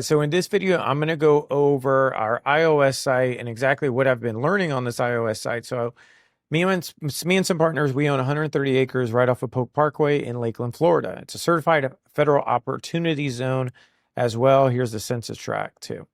So in this video, I'm going to go over our iOS site and exactly what I've been learning on this iOS site. So me and some partners, we own 130 acres right off of Polk Parkway in Lakeland, Florida. It's a certified federal opportunity zone as well. Here's the census tract too.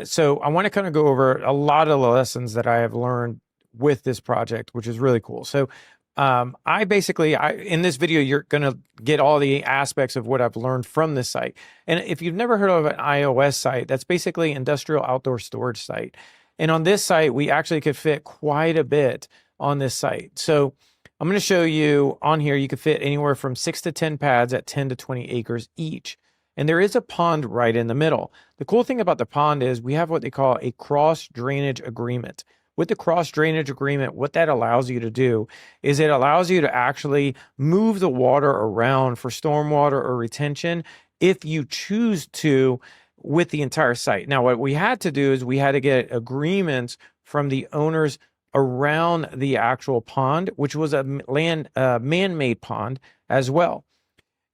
So I want to kind of go over a lot of the lessons that I have learned with this project, which is really cool. So in this video, you're going to get all the aspects of what I've learned from this site. And if you've never heard of an iOS site, that's basically industrial outdoor storage site. And on this site, we actually could fit quite a bit on this site. So I'm going to show you on here, you could fit anywhere from 6 to 10 pads at 10 to 20 acres each. And there is a pond right in the middle. The cool thing about the pond is we have what they call a cross drainage agreement. With the cross drainage agreement, what that allows you to do is it allows you to actually move the water around for stormwater or retention if you choose to with the entire site. Now, what we had to do is we had to get agreements from the owners around the actual pond, which was a man-made pond as well.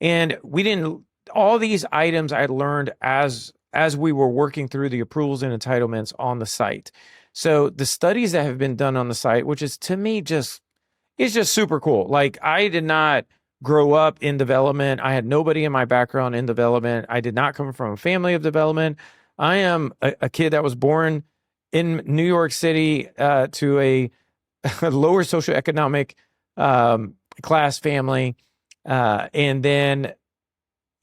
And all these items I learned as we were working through the approvals and entitlements on the site. So the studies that have been done on the site, which is to me it's just super cool. Like, I did not grow up in development. I had nobody in my background in development. I did not come from a family of development. I am a kid that was born in New York City to a lower socioeconomic class family. And then,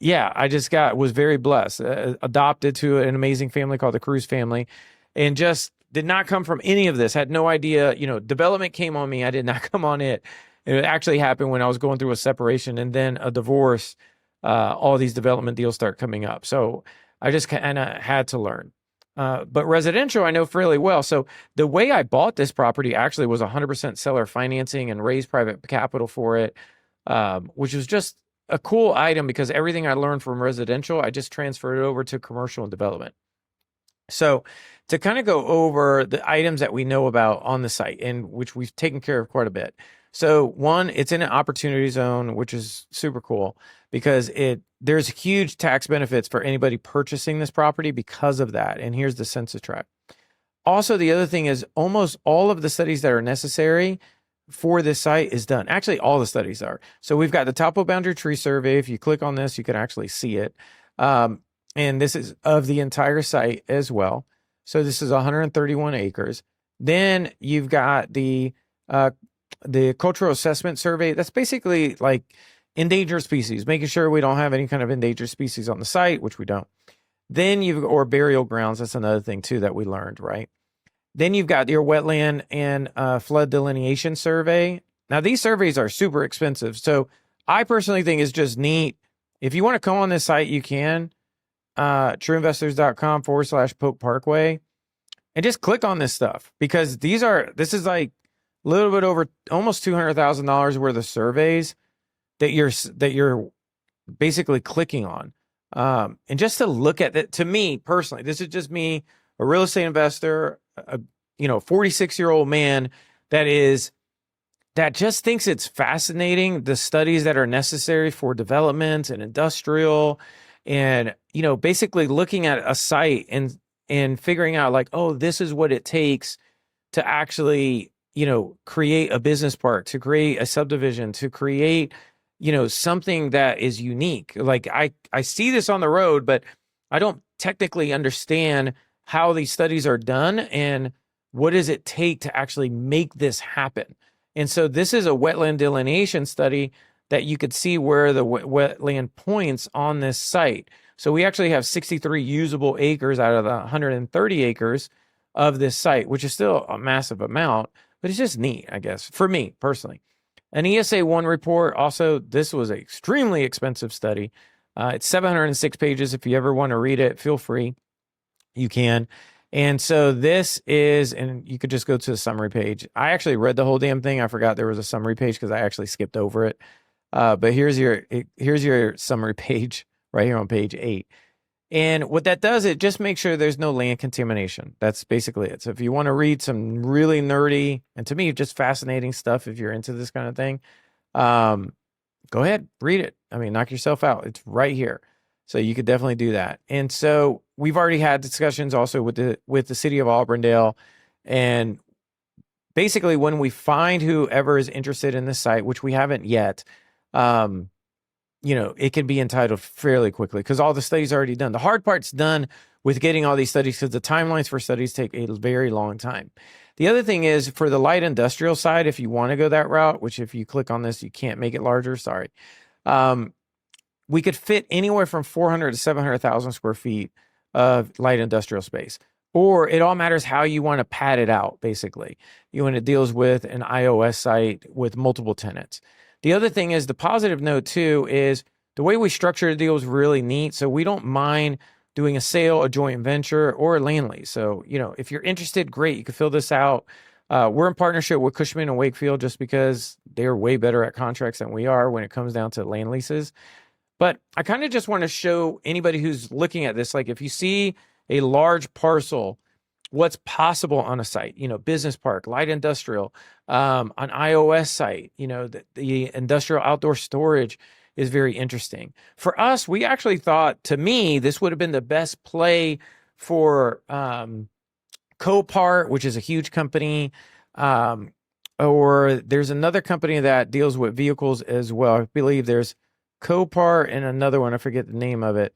yeah, I was very blessed, adopted to an amazing family called the Cruz family, and just did not come from any of this. Had no idea, development came on me. I did not come on it. It actually happened when I was going through a separation and then a divorce. All these development deals start coming up. So I just kind of had to learn. But residential, I know fairly well. So the way I bought this property actually was 100% seller financing and raised private capital for it, which was just a cool item because everything I learned from residential, I just transferred it over to commercial and development. So to kind of go over the items that we know about on the site and which we've taken care of quite a bit. So one, it's in an opportunity zone, which is super cool because there's huge tax benefits for anybody purchasing this property because of that. And here's the census tract. Also, the other thing is almost all of the studies that are necessary for this site is done. Actually, all the studies are. So we've got the Topo Boundary tree survey. If you click on this, you can actually see it. And this is of the entire site as well. So this is 131 acres. Then you've got the cultural assessment survey. That's basically like endangered species, making sure we don't have any kind of endangered species on the site, which we don't. Then or burial grounds. That's another thing too that we learned, right? Then you've got your wetland and flood delineation survey. Now these surveys are super expensive. So I personally think it's just neat. If you want to come on this site, you can. trueinvestors.com/Polk Parkway and just click on this stuff because this is like a little bit over almost $200,000 worth of surveys that you're basically clicking on. And just to look at it, to me personally, this is just me, a real estate investor, 46-year-old man that just thinks it's fascinating, the studies that are necessary for development and industrial. And, basically looking at a site and figuring out like, oh, this is what it takes to actually, create a business park, to create a subdivision, to create, something that is unique. Like I see this on the road, but I don't technically understand how these studies are done and what does it take to actually make this happen. And so this is a wetland delineation study that you could see where the wetland points on this site. So we actually have 63 usable acres out of the 130 acres of this site, which is still a massive amount, but it's just neat, I guess, for me personally. An ESA 1 report, also, this was an extremely expensive study. It's 706 pages. If you ever want to read it, feel free. You can. And so this is, and you could just go to the summary page. I actually read the whole damn thing. I forgot there was a summary page because I actually skipped over it. But here's your summary page right here on page 8. And what that does, it just makes sure there's no land contamination. That's basically it. So if you want to read some really nerdy, and to me, just fascinating stuff, if you're into this kind of thing, go ahead, read it. I mean, knock yourself out. It's right here. So you could definitely do that. And so we've already had discussions also with the city of Auburndale. And basically when we find whoever is interested in this site, which we haven't yet, it can be entitled fairly quickly because all the studies are already done. The hard part's done with getting all these studies because the timelines for studies take a very long time. The other thing is for the light industrial side, if you want to go that route, which if you click on this, you can't make it larger, sorry. We could fit anywhere from 400 to 700,000 square feet of light industrial space. Or it all matters how you want to pad it out, basically. When it deals with an iOS site with multiple tenants. The other thing is the positive note too is the way we structure the deal is really neat. So we don't mind doing a sale, a joint venture, or a land lease. So, if you're interested, great, you can fill this out. We're in partnership with Cushman and Wakefield just because they're way better at contracts than we are when it comes down to land leases. But I kind of just want to show anybody who's looking at this, like if you see a large parcel, what's possible on a site, business park, light industrial, an iOS site, the industrial outdoor storage is very interesting. For us, we actually thought, to me, this would have been the best play for Copart, which is a huge company, or there's another company that deals with vehicles as well. I believe there's Copart and another one, I forget the name of it.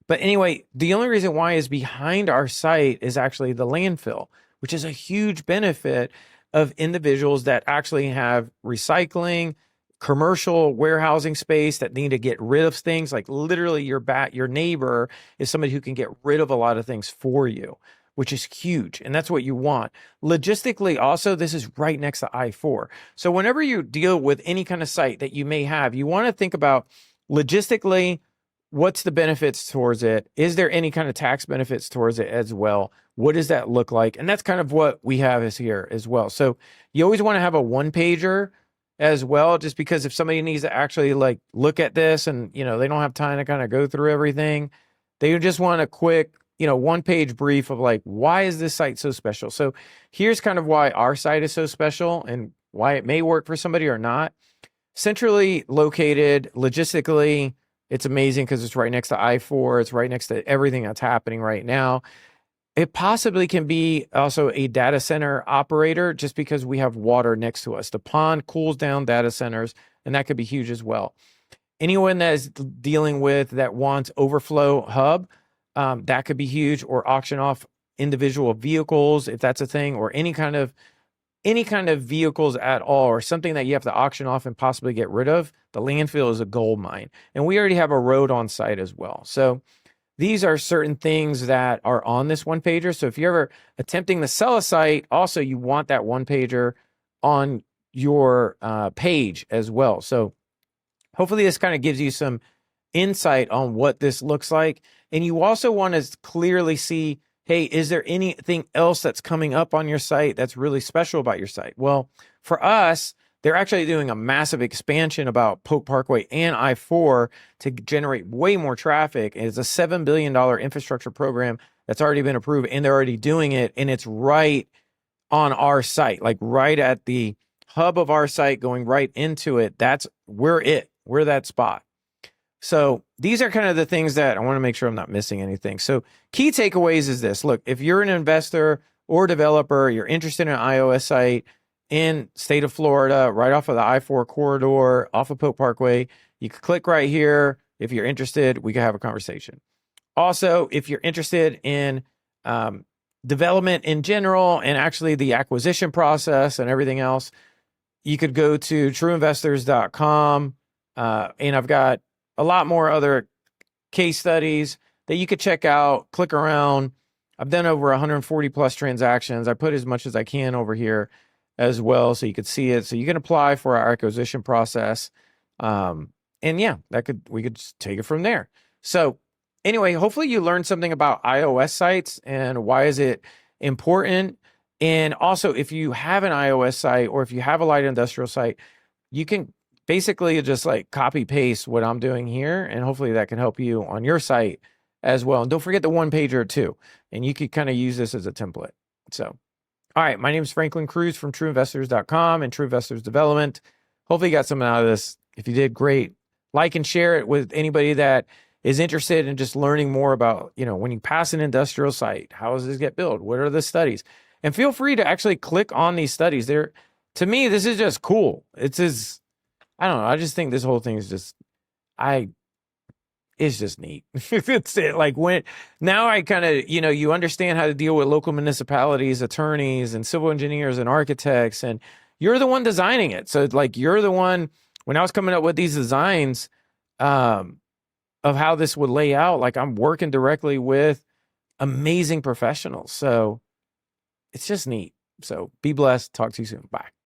But anyway, the only reason why is behind our site is actually the landfill, which is a huge benefit of individuals that actually have recycling, commercial warehousing space that need to get rid of things. Like literally your neighbor is somebody who can get rid of a lot of things for you, which is huge. And that's what you want. Logistically, also, this is right next to I-4. So whenever you deal with any kind of site that you may have, you want to think about logistically, what's the benefits towards it? Is there any kind of tax benefits towards it as well? What does that look like? And that's kind of what we have is here as well. So you always want to have a one pager as well, just because if somebody needs to actually like look at this and, they don't have time to kind of go through everything, they just want a quick, one page brief of like, why is this site so special? So here's kind of why our site is so special and why it may work for somebody or not. Centrally located, logistically, it's amazing because it's right next to I-4. It's right next to everything that's happening right now. It possibly can be also a data center operator just because we have water next to us. The pond cools down data centers, and that could be huge as well. Anyone that is dealing with that wants overflow hub, that could be huge, or auction off individual vehicles if that's a thing, or any kind of vehicles at all, or something that you have to auction off and possibly get rid of. The landfill is a gold mine, and we already have a road on site as well. So these are certain things that are on this one pager. So if you're ever attempting to sell a site, also you want that one pager on your page as well. So hopefully this kind of gives you some insight on what this looks like. And you also want to clearly see, hey, is there anything else that's coming up on your site that's really special about your site? Well, for us, they're actually doing a massive expansion about Polk Parkway and I-4 to generate way more traffic. It's a $7 billion infrastructure program that's already been approved, and they're already doing it. And it's right on our site, like right at the hub of our site, going right into it. We're that spot. So these are kind of the things that I want to make sure I'm not missing anything. So key takeaways is this. Look, if you're an investor or developer, you're interested in an iOS site in state of Florida, right off of the I-4 corridor, off of Polk Parkway, you can click right here. If you're interested, we can have a conversation. Also, if you're interested in development in general and actually the acquisition process and everything else, you could go to trueinvestors.com. And I've got a lot more other case studies that you could check out, click around. I've done over 140 plus transactions. I put as much as I can over here as well, so you could see it. So you can apply for our acquisition process. And yeah, we could just take it from there. So anyway, hopefully you learned something about iOS sites and why is it important. And also, if you have an iOS site or if you have a light industrial site, you can basically just like copy paste what I'm doing here, and hopefully that can help you on your site as well. And don't forget the one pager too. And you could kind of use this as a template. So, all right, my name is Franklin Cruz from trueinvestors.com and True Investors Development. Hopefully you got something out of this. If you did, great. Like and share it with anybody that is interested in just learning more about, when you pass an industrial site, how does this get built? What are the studies? And feel free to actually click on these studies. To me, this is just cool. I don't know. I just think this whole thing is it's just neat. It's like now I kind of, you understand how to deal with local municipalities, attorneys, and civil engineers and architects, and you're the one designing it. So like you're the one, when I was coming up with these designs of how this would lay out, like I'm working directly with amazing professionals. So it's just neat. So be blessed. Talk to you soon. Bye.